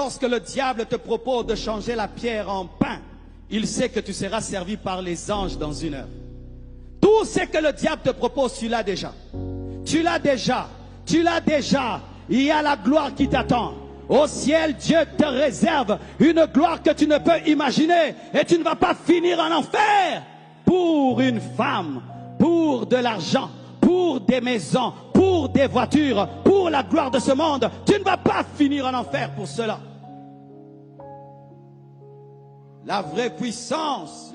lorsque le diable te propose de changer la pierre en pain, il sait que tu seras servi par les anges dans une heure. Tout ce que le diable te propose, tu l'as déjà. Tu l'as déjà. Tu l'as déjà. Il y a la gloire qui t'attend. Au ciel, Dieu te réserve une gloire que tu ne peux imaginer. Et tu ne vas pas finir en enfer pour une femme, pour de l'argent, pour des maisons, pour des voitures, pour la gloire de ce monde. Tu ne vas pas finir en enfer pour cela. La vraie puissance,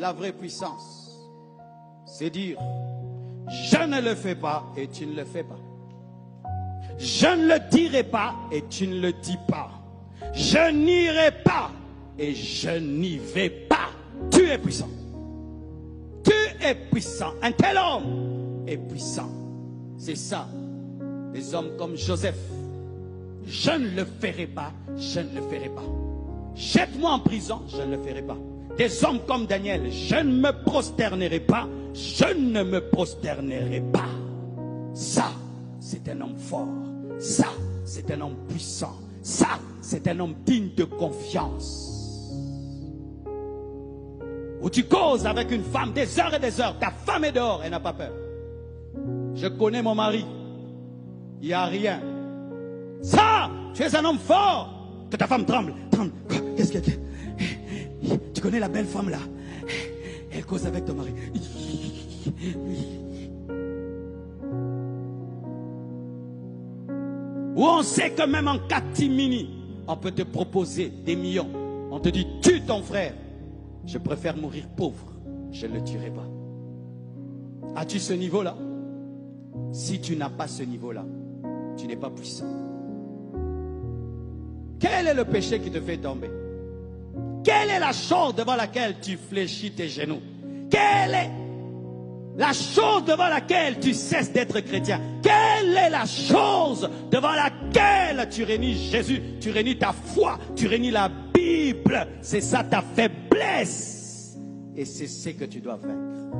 c'est dire, je ne le fais pas et tu ne le fais pas. Je ne le dirai pas et tu ne le dis pas. Je n'irai pas et je n'y vais pas. Tu es puissant. Tu es puissant. Un tel homme est puissant. C'est ça. Des hommes comme Joseph. Je ne le ferai pas. Je ne le ferai pas. Jette-moi en prison. Je ne le ferai pas. Des hommes comme Daniel. Je ne me prosternerai pas. Je ne me prosternerai pas. Ça, c'est un homme fort. Ça, c'est un homme puissant. Ça, c'est un homme digne de confiance. Où tu causes avec une femme des heures et des heures. Ta femme est dehors, elle n'a pas peur. Je connais mon mari. Il n'y a rien. Ça, tu es un homme fort. Que ta femme tremble. Tremble. Qu'est-ce qu'il y a? Tu connais la belle femme là? Elle cause avec ton mari. Où on sait que même en catimini, on peut te proposer des millions. On te dit, tue ton frère. Je préfère mourir pauvre. Je ne le tuerai pas. As-tu ce niveau-là? Si tu n'as pas ce niveau-là, tu n'es pas puissant. Quel est le péché qui te fait tomber? Quelle est la chose devant laquelle tu fléchis tes genoux? Quelle est la chose devant laquelle tu cesses d'être chrétien? Quelle est la chose devant laquelle tu réunis Jésus, tu réunis ta foi, tu réunis la Bible? C'est ça ta faiblesse. Et c'est ce que tu dois vaincre.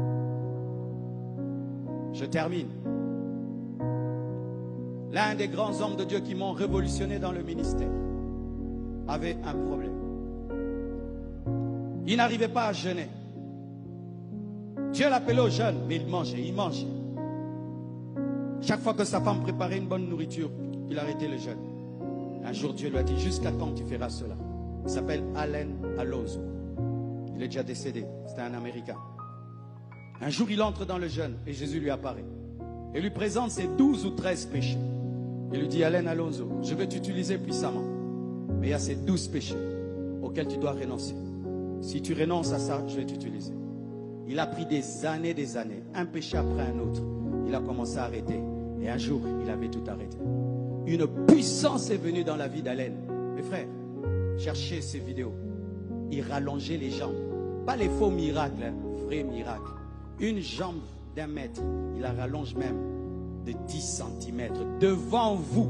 Je termine. L'un des grands hommes de Dieu qui m'ont révolutionné dans le ministère avait un problème. Il n'arrivait pas à jeûner. Dieu l'appelait au jeûne, mais il mangeait. Chaque fois que sa femme préparait une bonne nourriture, il arrêtait le jeûne. Un jour, Dieu lui a dit, jusqu'à quand tu feras cela? Il s'appelle Allen Alonso. Il est déjà décédé, c'était un Américain. Un jour, il entre dans le jeûne et Jésus lui apparaît. Et lui présente ses 12 ou 13 péchés. Il lui dit, Allen Alonso, je vais t'utiliser puissamment. Mais il y a ces 12 péchés auxquels tu dois renoncer. Si tu renonces à ça, je vais t'utiliser. Il a pris des années, un péché après un autre. Il a commencé à arrêter. Et un jour, il avait tout arrêté. Une puissance est venue dans la vie d'Allen. Mes frères, cherchez ces vidéos. Il rallongeait les jambes. Pas les faux miracles, hein, vrais miracles. Une jambe d'1 mètre, il la rallonge même de 10 cm. Devant vous,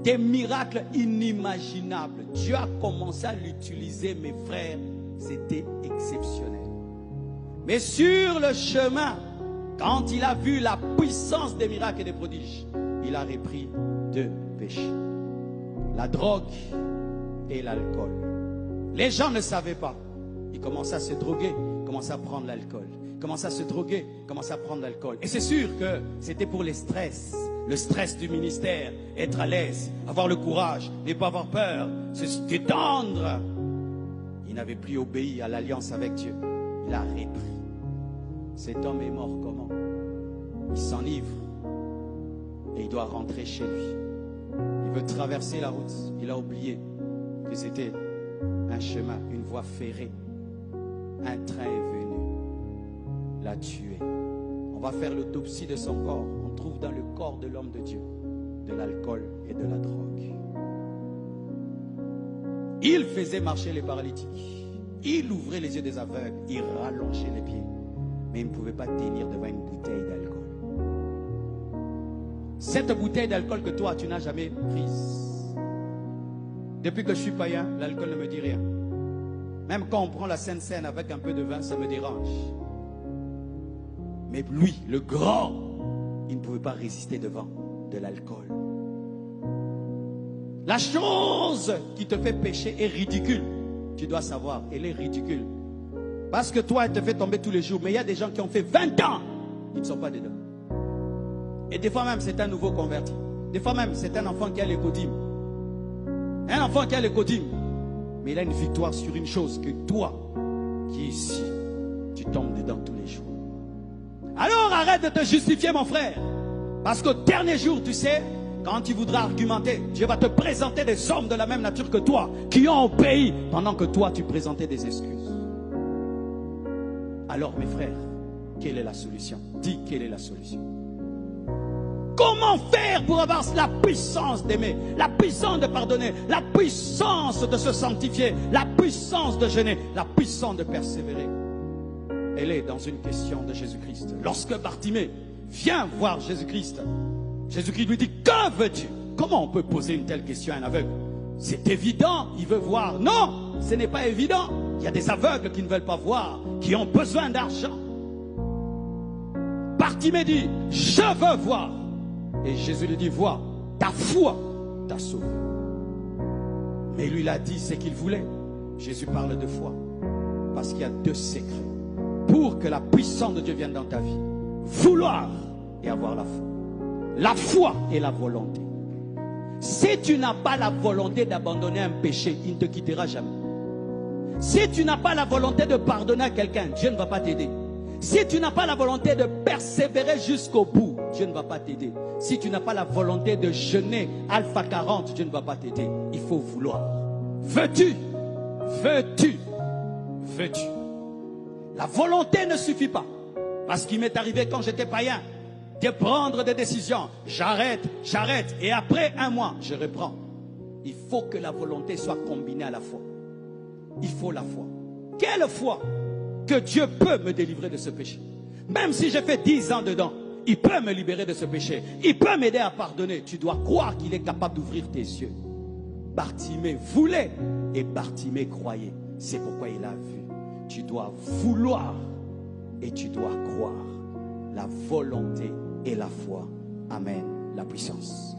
des miracles inimaginables. Dieu a commencé à l'utiliser, mes frères. C'était exceptionnel. Mais sur le chemin, quand il a vu la puissance des miracles et des prodiges, il a repris 2 péchés. La drogue et l'alcool. Les gens ne savaient pas. Ils commençaient à se droguer, commençaient à prendre l'alcool. Commençaient à se droguer, commençaient à prendre l'alcool. Et c'est sûr que c'était pour les stress. Le stress du ministère, être à l'aise, avoir le courage, ne pas avoir peur, se détendre. Il n'avait plus obéi à l'alliance avec Dieu. Il a repris. Cet homme est mort comment? Il s'enivre et il doit rentrer chez lui. Il veut traverser la route. Il a oublié que c'était un chemin, une voie ferrée. Un train est venu l'a tué. On va faire l'autopsie de son corps. On trouve dans le corps de l'homme de Dieu de l'alcool et de la drogue. Il faisait marcher les paralytiques. Il ouvrait les yeux des aveugles. Il rallongeait les pieds. Mais il ne pouvait pas tenir devant une bouteille d'alcool. Cette bouteille d'alcool que toi, tu n'as jamais prise. Depuis que je suis païen, l'alcool ne me dit rien. Même quand on prend la Sainte Seine avec un peu de vin, ça me dérange. Mais lui, le grand, il ne pouvait pas résister devant de l'alcool. La chose qui te fait pécher est ridicule. Tu dois savoir, elle est ridicule. Parce que toi, elle te fait tomber tous les jours. Mais il y a des gens qui ont fait 20 ans, ils ne sont pas dedans. Et des fois même, c'est un nouveau converti. Des fois même, c'est un enfant qui a l'écodime. Un enfant qui a l'écodime. Mais il a une victoire sur une chose que toi, qui es ici, tu tombes dedans tous les jours. Alors arrête de te justifier, mon frère. Parce qu'au dernier jour, tu sais, quand tu voudras argumenter, Dieu va te présenter des hommes de la même nature que toi, qui ont obéi, pendant que toi, tu présentais des excuses. Alors, mes frères, quelle est la solution? Dis, quelle est la solution? Comment faire pour avoir la puissance d'aimer, la puissance de pardonner, la puissance de se sanctifier, la puissance de jeûner, la puissance de persévérer? Elle est dans une question de Jésus-Christ. Lorsque Bartimée vient voir Jésus-Christ, Jésus-Christ lui dit, que veux-tu? Comment on peut poser une telle question à un aveugle? C'est évident, il veut voir. Non, ce n'est pas évident. Il y a des aveugles qui ne veulent pas voir, qui ont besoin d'argent. Bartimée dit, je veux voir. Et Jésus lui dit, vois, ta foi t'a sauvé. Mais lui, il a dit ce qu'il voulait. Jésus parle de foi. Parce qu'il y a deux secrets. Pour que la puissance de Dieu vienne dans ta vie. Vouloir et avoir la foi. La foi et la volonté. Si tu n'as pas la volonté d'abandonner un péché, il ne te quittera jamais. Si tu n'as pas la volonté de pardonner à quelqu'un, Dieu ne va pas t'aider. Si tu n'as pas la volonté de persévérer jusqu'au bout, Dieu ne va pas t'aider. Si tu n'as pas la volonté de jeûner Alpha 40, Dieu ne va pas t'aider. Il faut vouloir. Veux-tu? Veux-tu? Veux-tu? La volonté ne suffit pas. Parce qu'il m'est arrivé quand j'étais païen de prendre des décisions. J'arrête, j'arrête. Et après un mois, je reprends. Il faut que la volonté soit combinée à la foi. Il faut la foi. Quelle foi? Que Dieu peut me délivrer de ce péché. Même si j'ai fait 10 ans dedans, il peut me libérer de ce péché. Il peut m'aider à pardonner. Tu dois croire qu'il est capable d'ouvrir tes yeux. Bartimée voulait et Bartimée croyait. C'est pourquoi il a vu. Tu dois vouloir et tu dois croire. La volonté et la foi. Amen. La puissance.